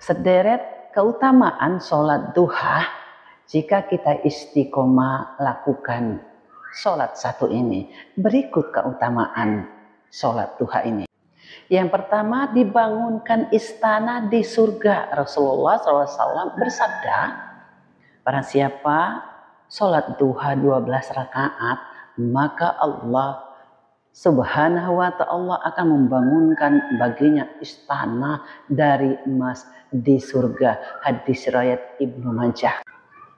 sederet keutamaan sholat duha jika kita istiqomah lakukan sholat satu ini. Berikut keutamaan sholat duha ini. Yang pertama, dibangunkan istana di surga. Rasulullah SAW bersabda, barang siapa sholat duha 12 rakaat, maka Allah Subhanahu wa ta'ala akan membangunkan baginya istana dari emas di surga. Hadis riwayat Ibnu Majah.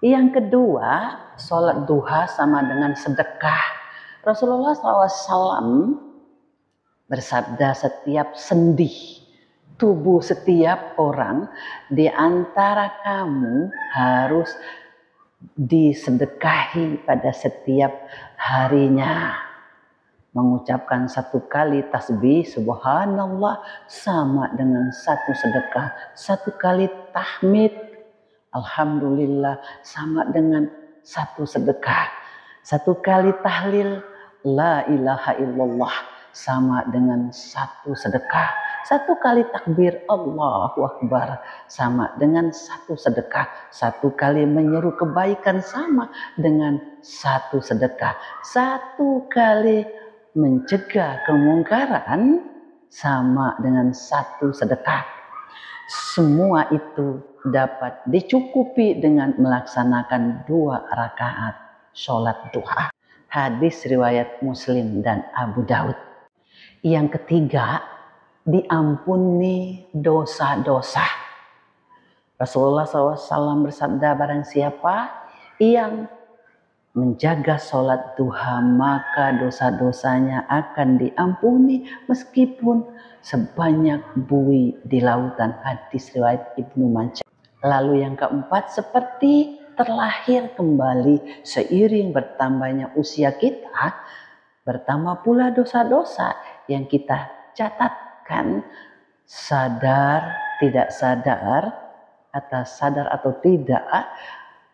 Yang kedua, sholat duha sama dengan sedekah. Rasulullah SAW bersabda, setiap sendi tubuh setiap orang di antara kamu harus disedekahi pada setiap harinya. Mengucapkan satu kali tasbih subhanallah sama dengan satu sedekah. Satu kali tahmid alhamdulillah sama dengan satu sedekah. Satu kali tahlil la ilaha illallah sama dengan satu sedekah. Satu kali takbir Allahu Akbar sama dengan satu sedekah. Satu kali menyeru kebaikan sama dengan satu sedekah. Satu kali mencegah kemungkaran sama dengan satu sedekah. Semua itu dapat dicukupi dengan melaksanakan 2 rakaat sholat duha. Hadis riwayat Muslim dan Abu Daud. Yang ketiga, diampuni dosa-dosa. Rasulullah SAW bersabda, barang siapa yang menjaga sholat duha maka dosa-dosanya akan diampuni meskipun sebanyak buih di lautan. Hadis riwayat Ibnu Majah. Lalu yang keempat, seperti terlahir kembali seiring bertambahnya usia kita, bertambah pula dosa-dosa yang kita catatkan, sadar, tidak sadar, atas sadar atau tidak.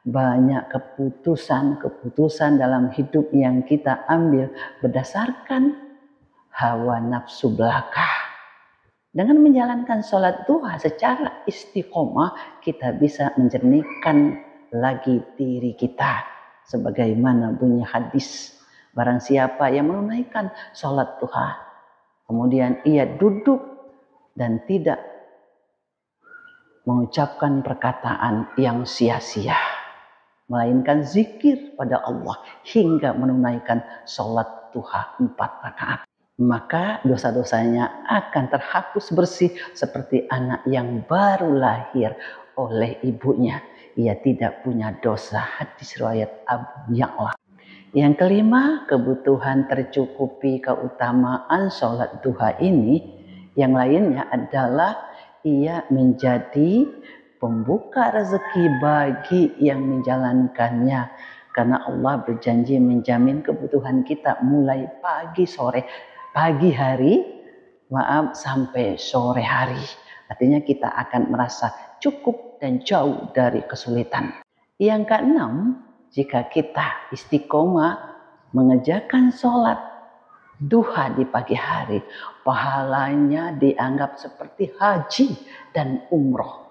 Banyak keputusan dalam hidup yang kita ambil berdasarkan hawa nafsu belaka. Dengan menjalankan sholat duha secara istiqomah, kita bisa menjernihkan lagi diri kita. Sebagaimana bunyi hadis, barang siapa yang menunaikan sholat duha, kemudian ia duduk dan tidak mengucapkan perkataan yang sia-sia, melainkan zikir pada Allah hingga menunaikan sholat duha 4 rakaat, maka dosa-dosanya akan terhapus bersih seperti anak yang baru lahir oleh ibunya. Ia tidak punya dosa. Hadis riwayat Abu Ya'la. Yang kelima, kebutuhan tercukupi keutamaan sholat duha ini. Yang lainnya adalah ia menjadi pembuka rezeki bagi yang menjalankannya, karena Allah berjanji menjamin kebutuhan kita mulai pagi hari sampai sore hari. Artinya kita akan merasa cukup dan jauh dari kesulitan. Yang keenam, jika kita istiqomah mengerjakan sholat duha di pagi hari, pahalanya dianggap seperti haji dan umroh.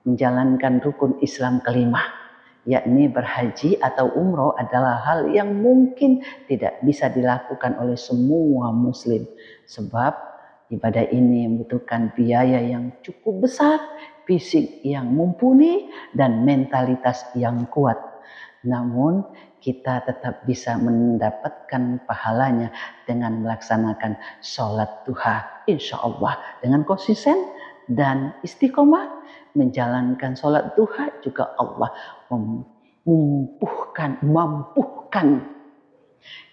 Menjalankan rukun Islam kelima, yakni berhaji atau umroh, adalah hal yang mungkin tidak bisa dilakukan oleh semua muslim. Sebab ibadah ini membutuhkan biaya yang cukup besar, fisik yang mumpuni, dan mentalitas yang kuat. Namun kita tetap bisa mendapatkan pahalanya dengan melaksanakan sholat duha. Insya Allah dengan konsisten dan istiqomah menjalankan sholat duha, juga Allah mampuhkan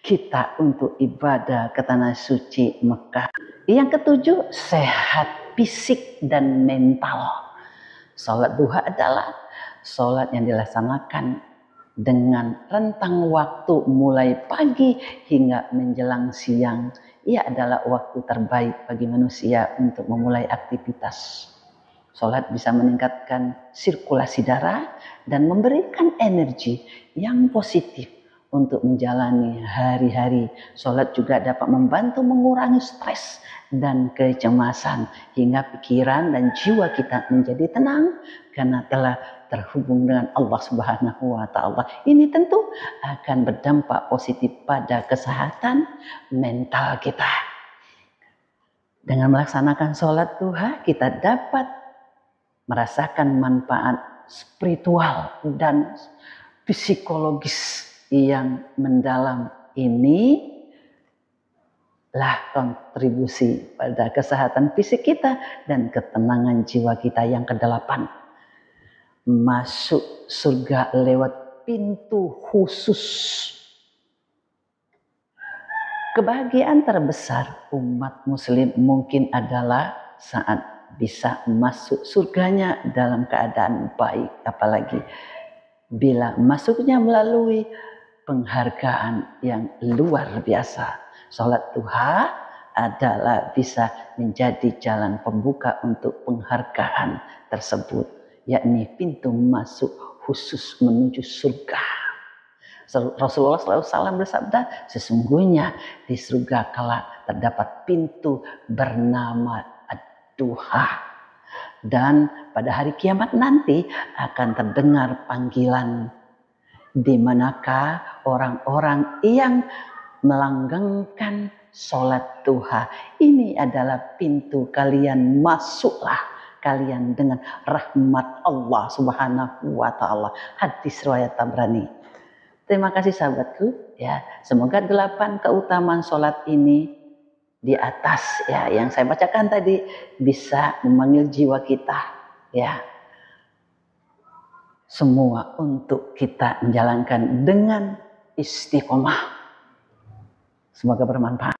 kita untuk ibadah ke tanah suci Mekah. Yang ketujuh, sehat fisik dan mental. Sholat duha adalah sholat yang dilaksanakan dengan rentang waktu mulai pagi hingga menjelang siang. Ia adalah waktu terbaik bagi manusia untuk memulai aktivitas. Sholat bisa meningkatkan sirkulasi darah dan memberikan energi yang positif untuk menjalani hari-hari. Sholat juga dapat membantu mengurangi stres dan kecemasan hingga pikiran dan jiwa kita menjadi tenang karena telah terhubung dengan Allah Subhanahu wa taala. Ini tentu akan berdampak positif pada kesehatan mental kita. Dengan melaksanakan sholat duha, kita dapat merasakan manfaat spiritual dan psikologis yang mendalam. Ini lah kontribusi pada kesehatan fisik kita dan ketenangan jiwa kita. Yang kedelapan, masuk surga lewat pintu khusus. Kebahagiaan terbesar umat muslim mungkin adalah saat bisa masuk surganya dalam keadaan baik, apalagi bila masuknya melalui penghargaan yang luar biasa. Sholat duha adalah bisa menjadi jalan pembuka untuk penghargaan tersebut, yakni pintu masuk khusus menuju surga. Rasulullah SAW bersabda, sesungguhnya di surga kelak terdapat pintu bernama ad-duha. Dan pada hari kiamat nanti akan terdengar panggilan, di manakah orang-orang yang melanggengkan sholat duha. Ini adalah pintu kalian, masuklah kalian dengan rahmat Allah Subhanahu wa taala. Hadis riwayat Tabrani. Terima kasih sahabatku ya. Semoga 8 keutamaan sholat ini di atas ya yang saya bacakan tadi bisa memanggil jiwa kita ya, semua untuk kita menjalankan dengan istiqomah. Semoga bermanfaat.